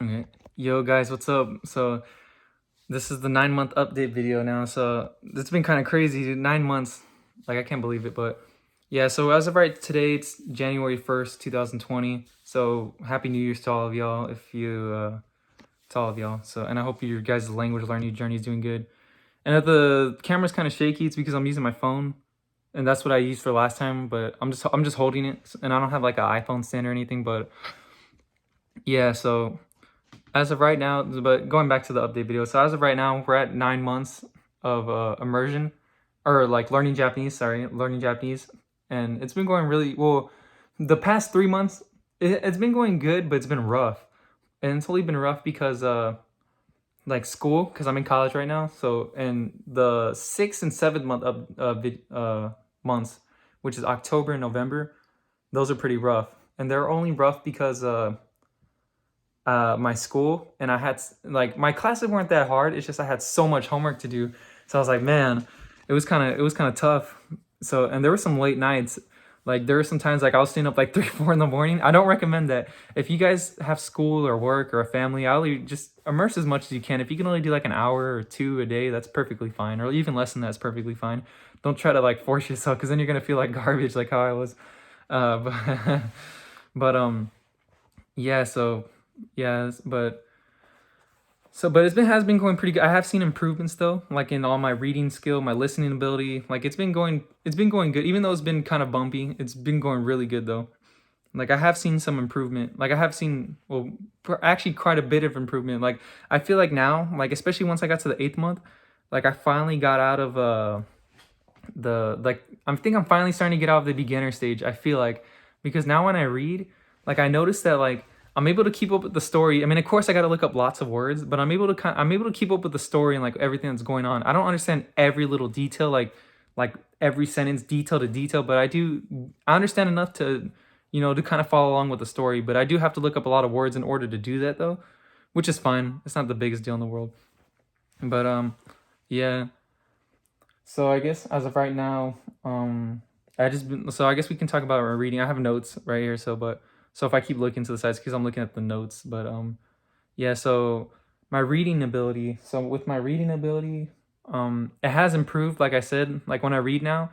Okay. Yo guys, what's up? So this is the 9-month update video now. So it's been kind of crazy, dude. 9 months. Like I can't believe it, but yeah, so as of right today, it's January 1st, 2020. So happy New Year's to all of y'all to all of y'all. So and I hope your guys' language learning journey is doing good. And if the camera's kind of shaky, it's because I'm using my phone. And that's what I used for last time, but I'm just holding it and I don't have like an iPhone stand or anything, but yeah, so as of right now, but going back to the update video, so as of right now, we're at 9 months of immersion, or like learning Japanese, learning Japanese. And it's been going really well. The past 3 months, it's been going good, but it's been rough. And it's only been rough because like school, because I'm in college right now. So, and the 6th and 7th month of months, which is October and November, those are pretty rough. And they're only rough because my school, and I had like my classes weren't that hard. It's just I had so much homework to do, so I was like, man, it was kind of tough. So, and there were some late nights. Like there were some times like I was staying up like 3 4 in the morning. I don't recommend that. If you guys have school or work or a family, I'll just immerse as much as you can. If you can only do like an hour or two a day, that's perfectly fine, or even less than that's perfectly fine. Don't try to like force yourself, because then you're gonna feel like garbage, like how I was. But but yeah, so yes, but it's been has been going pretty good. I have seen improvements though, like in all my reading skill, my listening ability. Like it's been going good, even though it's been kind of bumpy. It's been going really good though. Like I have seen some improvement. Like I have seen, well, actually quite a bit of improvement. Like I feel like now, like especially once I got to the 8th month, like I finally got out of the like I think I'm finally starting to get out of the beginner stage. I feel like, because now when I read, like I noticed that like I'm able to keep up with the story. I mean, of course I got to look up lots of words, but I'm able to keep up with the story and like everything that's going on. I don't understand every little detail, like every sentence detail to detail, but I understand enough to, to kind of follow along with the story, but I do have to look up a lot of words in order to do that though, which is fine. It's not the biggest deal in the world. But yeah. So I guess as of right now, so I guess we can talk about our reading. I have notes right here, so if I keep looking to the sides, because I'm looking at the notes, but yeah, so my reading ability. So with my reading ability, it has improved. Like I said, like when I read now,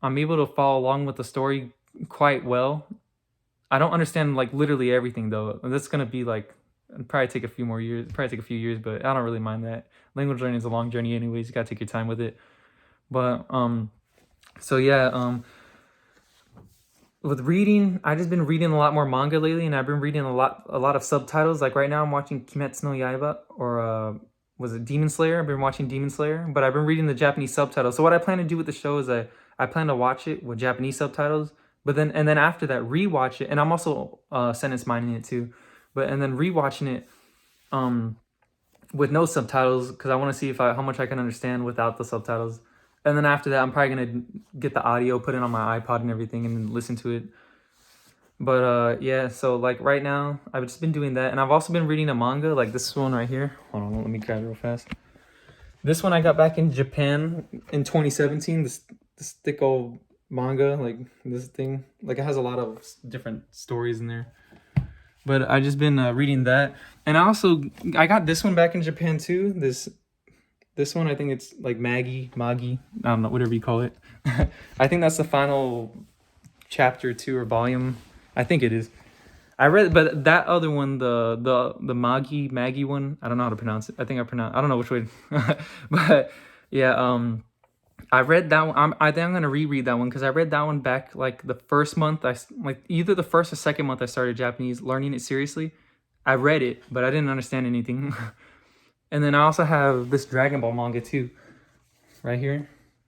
I'm able to follow along with the story quite well. I don't understand like literally everything though. That's gonna be like probably take a few more years, probably take a few years, but I don't really mind that. Language learning is a long journey anyways. You gotta take your time with it. But so yeah, with reading, I just been reading a lot more manga lately, and I've been reading a lot of subtitles. Like right now, I'm watching Kimetsu no Yaiba, or was it Demon Slayer? I've been watching Demon Slayer, but I've been reading the Japanese subtitles. So what I plan to do with the show is I plan to watch it with Japanese subtitles, but then after that rewatch it, and I'm also sentence minding it too, and then rewatching it with no subtitles, because I want to see how much I can understand without the subtitles. And then after that, I'm probably gonna get the audio, put it on my iPod and everything, and then listen to it. But yeah, so like right now, I've just been doing that, and I've also been reading a manga, like this one right here. Hold on, let me grab it real fast. This one I got back in Japan in 2017. This thick old manga, like this thing, like it has a lot of different stories in there. But I just been reading that, and I got this one back in Japan too. This one, I think it's like Magi, I don't know, whatever you call it. I think that's the final chapter 2 or volume. I think it is. I read, but that other one, the Maggie one, I don't know how to pronounce it. I don't know which way. But yeah, I read that one. I think I'm gonna reread that one, because I read that one back like the first month. Like either the first or second month I started Japanese, learning it seriously. I read it, but I didn't understand anything. And then I also have this Dragon Ball manga too, right here.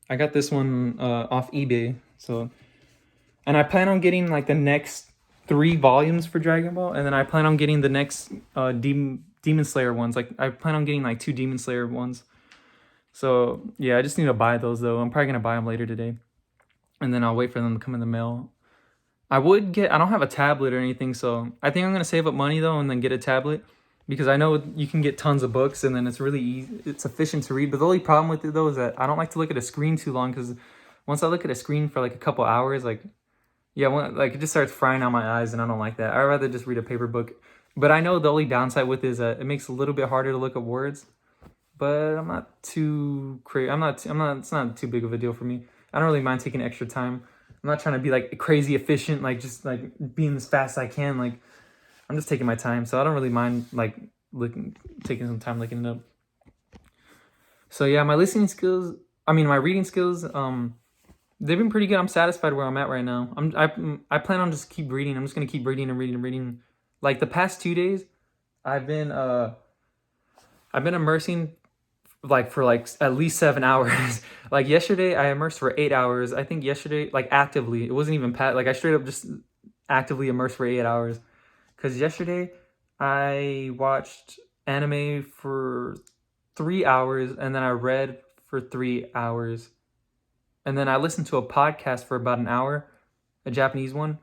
I got this one off eBay. So, and I plan on getting like the next 3 volumes for Dragon Ball, and then I plan on getting the next Demon Slayer ones. Like I plan on getting like 2 Demon Slayer ones. So yeah, I just need to buy those though. I'm probably gonna buy them later today, and then I'll wait for them to come in the mail. I don't have a tablet or anything, so I think I'm gonna save up money though, and then get a tablet. Because I know you can get tons of books, and then it's really easy, it's efficient to read. But the only problem with it though is that I don't like to look at a screen too long, because once I look at a screen for like a couple hours, like, yeah, like it just starts frying out my eyes, and I don't like that. I'd rather just read a paper book. But I know the only downside with it is that it makes it a little bit harder to look up words. But I'm not too crazy. I'm not. It's not too big of a deal for me. I don't really mind taking extra time. I'm not trying to be like crazy efficient, like just like being as fast as I can. Like I'm just taking my time, so I don't really mind like taking some time looking it up. So yeah, my listening skills. I mean, my reading skills. They've been pretty good. I'm satisfied where I'm at right now. I plan on just keep reading. I'm just gonna keep reading and reading and reading. Like the past 2 days, I've been immersing like for like at least 7 hours. Like yesterday, I immersed for 8 hours. I think yesterday, like actively, it wasn't even like I straight up just actively immersed for 8 hours. Cause yesterday, I watched anime for 3 hours, and then I read for 3 hours, and then I listened to a podcast for about an hour, a Japanese one,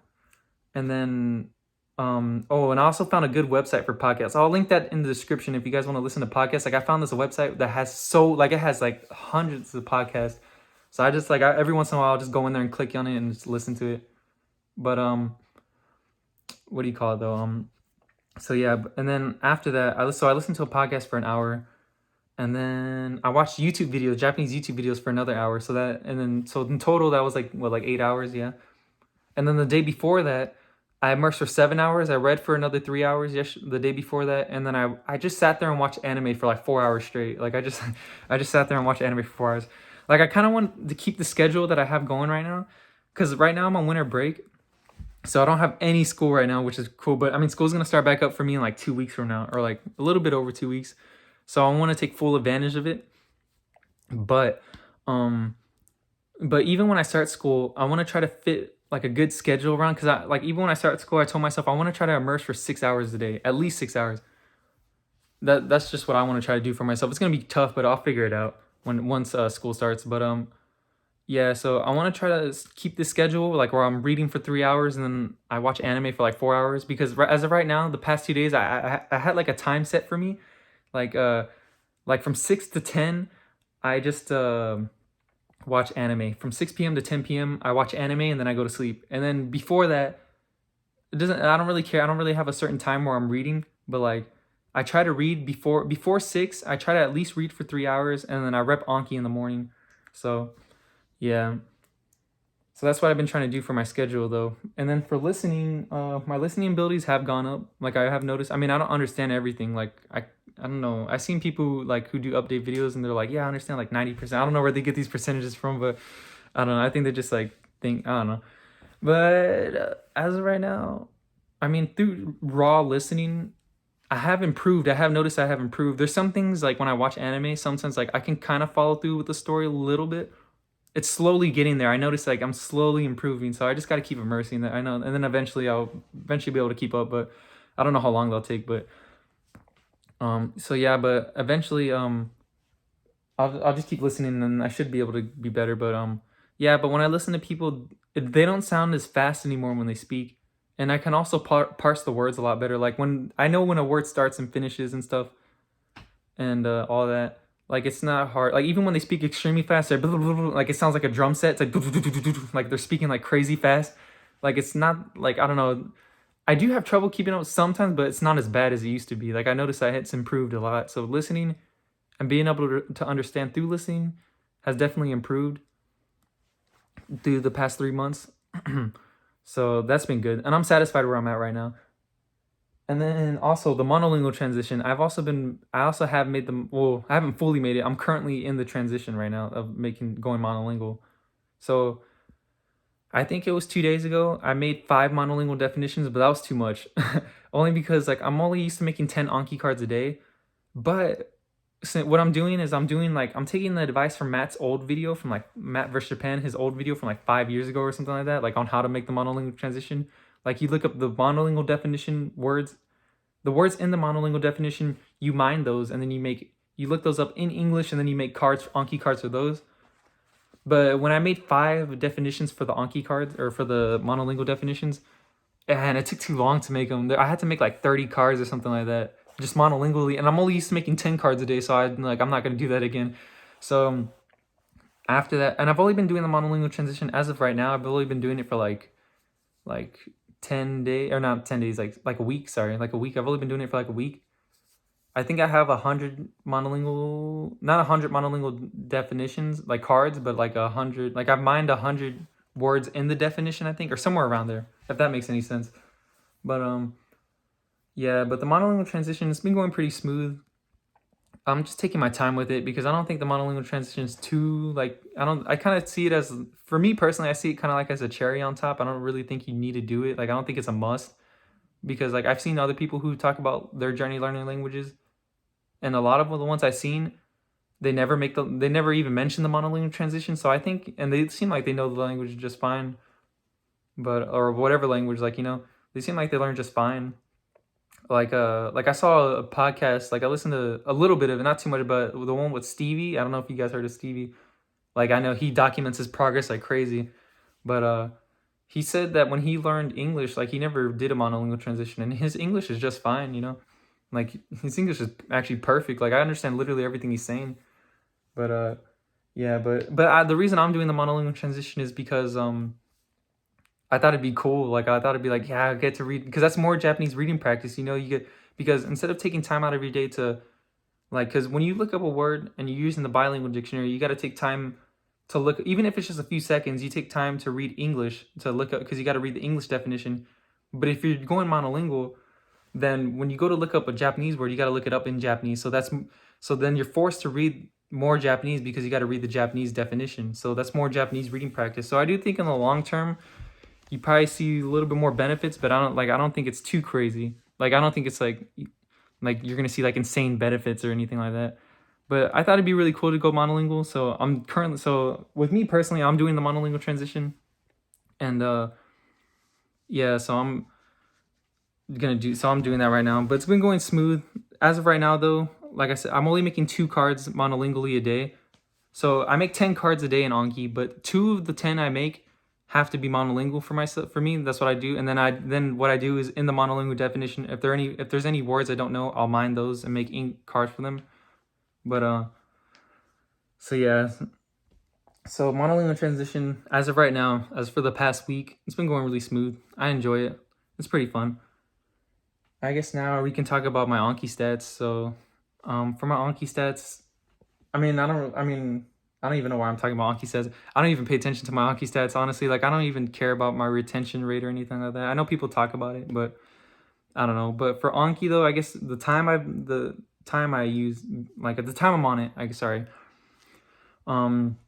and then oh, and I also found a good website for podcasts. I'll link that in the description if you guys want to listen to podcasts. Like I found this website that has it has like hundreds of podcasts. So I just like every once in a while I'll just go in there and click on it and just listen to it. But what do you call it though? So yeah, and then after that I listened to a podcast for an hour, and then I watched YouTube videos, Japanese YouTube videos for another hour. So in total that was like 8 hours, yeah. And then the day before that, I immersed for 7 hours. I read for another 3 hours the day before that, and then I just sat there and watched anime for like 4 hours straight. Like I just I just sat there and watched anime for 4 hours. Like I kind of want to keep the schedule that I have going right now, because right now I'm on winter break, so I don't have any school right now, which is cool. But I mean, school's gonna start back up for me in like 2 weeks from now, or like a little bit over 2 weeks. So I want to take full advantage of it. But even when I start school, I want to try to fit like a good schedule around, because I like even when I start school, I told myself I want to try to immerse for 6 hours a day, at least 6 hours. That's just what I want to try to do for myself. It's gonna be tough, but I'll figure it out once school starts. But yeah, so I want to try to keep this schedule like where I'm reading for 3 hours and then I watch anime for like 4 hours, because as of right now, the past 2 days, I had like a time set for me, like from 6 to 10, I just watch anime. From 6 p.m. to 10 p.m. I watch anime and then I go to sleep. And then before that, I don't really care. I don't really have a certain time where I'm reading, but like I try to read before 6. I try to at least read for 3 hours, and then I rep Anki in the morning. So yeah. So that's what I've been trying to do for my schedule though. And then for listening, my listening abilities have gone up. Like I have noticed. I mean, I don't understand everything. Like I don't know. I've seen people like who do update videos and they're like, yeah, I understand like 90%. I don't know where they get these percentages from, but I don't know. I think they just like think, I don't know. But as of right now, I mean, through raw listening, I have improved. I have noticed I have improved. There's some things like when I watch anime, sometimes like I can kind of follow through with the story a little bit. It's slowly getting there. I notice like I'm slowly improving, so I just got to keep immersing that. I know, and then I'll eventually be able to keep up, but I don't know how long that'll take. But so yeah, but eventually I'll just keep listening and I should be able to be better. But yeah, but when I listen to people, they don't sound as fast anymore when they speak, and I can also parse the words a lot better. Like when I know when a word starts and finishes and stuff, and all that. Like it's not hard. Like even when they speak extremely fast, they're like it sounds like a drum set. It's like they're speaking like crazy fast. Like it's not like, I don't know. I do have trouble keeping up sometimes, but it's not as bad as it used to be. Like I noticed that it's improved a lot. So listening and being able to understand through listening has definitely improved through the past 3 months. So that's been good, and I'm satisfied where I'm at right now. And then also the monolingual transition. I also have made them. Well, I haven't fully made it. I'm currently in the transition right now of going monolingual. So I think it was 2 days ago. I made 5 monolingual definitions, but that was too much. Only because like I'm only used to making 10 Anki cards a day. But what I'm doing is I'm taking the advice from Matt's old video from like Matt vs Japan, his old video from like 5 years ago or something like that, like on how to make the monolingual transition. Like you look up the monolingual definition words, the words in the monolingual definition, you mine those, and then you look those up in English, and then you make cards, Anki cards for those. But when I made 5 definitions for the Anki cards, or for the monolingual definitions, and it took too long to make them. I had to make like 30 cards or something like that, just monolingually, and I'm only used to making 10 cards a day, so I'm not gonna do that again. So after that, and I've only been doing the monolingual transition as of right now. I've only been doing it for like 10 day, or not 10 days, like a week. Sorry, like a week. I've only been doing it for like a week. I think I have 100 monolingual, not 100 monolingual definitions, like cards, but like 100. Like I've mined 100 words in the definition, I think, or somewhere around there, if that makes any sense. But yeah, but the monolingual transition, it's been going pretty smooth. I'm just taking my time with it because I don't think the monolingual transition is too like I kind of see it as, for me personally, I see it kind of like as a cherry on top. I don't really think you need to do it. Like I don't think it's a must, because like I've seen other people who talk about their journey learning languages, and a lot of the ones I've seen, they never even mention the monolingual transition. So I think, and they seem like they know the language just fine, but or whatever language, like they seem like they learn just fine. Like I saw a podcast, like I listened to a little bit of it, not too much, but the one with Stevie. I don't know if you guys heard of Stevie. Like I know he documents his progress like crazy, but he said that when he learned English, like he never did a monolingual transition, and his English is just fine. Like his English is actually perfect. Like I understand literally everything he's saying. But yeah, but the reason I'm doing the monolingual transition is because I thought it'd be cool. Like I thought it'd be like, yeah, I get to read, because that's more Japanese reading practice. You get, because instead of taking time out of your day to, like, because when you look up a word and you're using the bilingual dictionary, you got to take time to look, even if it's just a few seconds. You take time to read English, to look up, because you got to read the English definition. But if you're going monolingual, then when you go to look up a Japanese word, you got to look it up in Japanese. So then you're forced to read more Japanese because you got to read the Japanese definition. So that's more Japanese reading practice. So I do think in the long term, you probably see a little bit more benefits, but I don't think it's too crazy. Like I don't think it's like you're gonna see like insane benefits or anything like that. But I thought it'd be really cool to go monolingual. So with me personally, I'm doing the monolingual transition, and yeah, I'm doing that right now. But it's been going smooth as of right now, though. Like I said, I'm only making 2 cards monolingually a day. So I make 10 cards a day in Anki, but 2 of the 10 I make have to be monolingual for myself. For me, that's what I do. And then what I do is, in the monolingual definition, if there's any words I don't know, I'll mine those and make ink cards for them. But so yeah. So monolingual transition, as of right now, as for the past week, it's been going really smooth. I enjoy it. It's pretty fun. I guess now we can talk about my Anki stats. So for my Anki stats, I don't even know why I'm talking about Anki stats. I don't even pay attention to my Anki stats, honestly. Like I don't even care about my retention rate or anything like that. I know people talk about it, but I don't know. But for Anki though, I guess the time I use, like at the time I'm on it, um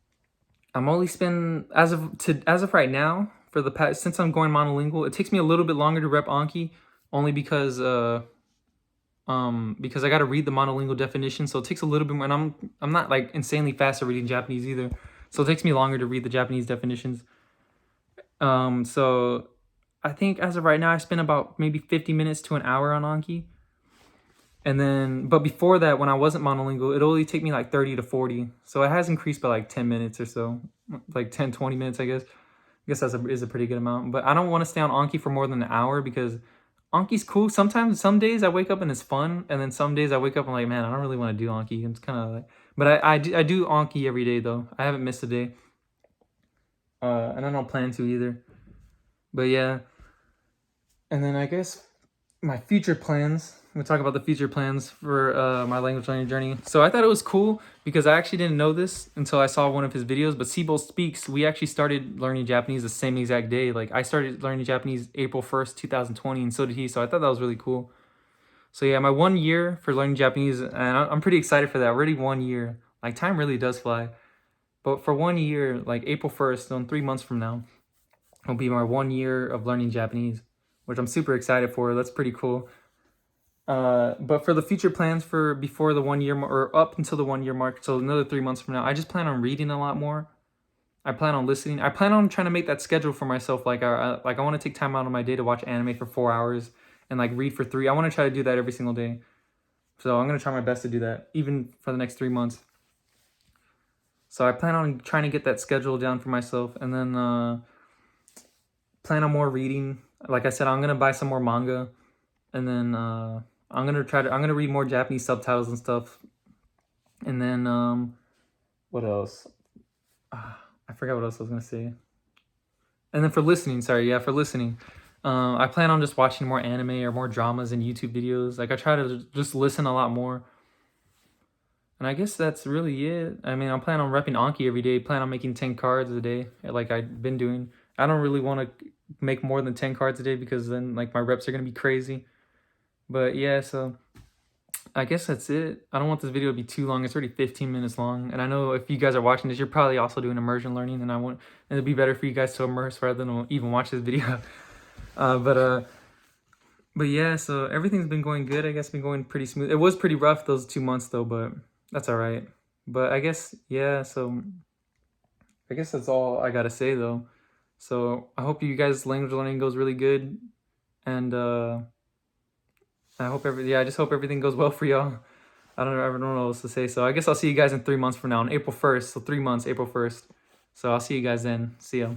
I'm only spending, as of right now, for the past, since I'm going monolingual, it takes me a little bit longer to rep Anki, only because I got to read the monolingual definition, so it takes a little bit more. And I'm not like insanely fast at reading Japanese either, so it takes me longer to read the Japanese definitions. So I think as of right now, I spend about maybe 50 minutes to an hour on Anki. And then, but before that, when I wasn't monolingual, it only take me like 30 to 40. So it has increased by like 10 minutes or so, like 10, 20 minutes, I guess. I guess is a pretty good amount. But I don't want to stay on Anki for more than an hour, because Anki's cool. Sometimes, some days I wake up and it's fun. And then some days I wake up and I'm like, man, I don't really want to do Anki. It's kind of like, but I do Anki every day though. I haven't missed a day. And I don't plan to either. But yeah. And then I guess my future plans. We'll talk about the future plans for my language learning journey. So I thought it was cool because I actually didn't know this until I saw one of his videos. But Sibo Speaks, we actually started learning Japanese the same exact day. Like I started learning Japanese April 1st, 2020, and so did he. So I thought that was really cool. So yeah, my 1 year for learning Japanese, and I'm pretty excited for that. Already 1 year. Like time really does fly. But for 1 year, like April 1st, so in 3 months from now, will be my 1 year of learning Japanese, which I'm super excited for. That's pretty cool. But for the future plans for before the 1 year or up until the 1 year mark, so another 3 months from now, I just plan on reading a lot more. I plan on listening. I plan on trying to make that schedule for myself. Like I want to take time out of my day to watch anime for 4 hours and like read for 3. I want to try to do that every single day. So I'm gonna try my best to do that, even for the next 3 months. So I plan on trying to get that schedule down for myself, and then plan on more reading. Like I said, I'm gonna buy some more manga, and then I'm gonna read more Japanese subtitles and stuff. And then what else? I forgot what else I was gonna say. And then for listening, for listening, I plan on just watching more anime or more dramas and YouTube videos. Like I try to just listen a lot more. And I guess that's really it. I mean, I'm planning on repping Anki every day. Plan on making 10 cards a day, like I've been doing. I don't really want to make more than 10 cards a day because then like my reps are gonna be crazy. But yeah, so I guess that's it. I don't want this video to be too long. It's already 15 minutes long. And I know if you guys are watching this, you're probably also doing immersion learning, and it'd be better for you guys to immerse rather than even watch this video. uh, but uh, but yeah, so everything's been going good. I guess been going pretty smooth. It was pretty rough those 2 months though, but that's all right. But I guess yeah, so I guess that's all I gotta say though. So I hope you guys' language learning goes really good, and I just hope everything goes well for y'all. I don't know what else to say. So I guess I'll see you guys in 3 months from now, on April 1st. So 3 months, April 1st. So I'll see you guys then. See ya.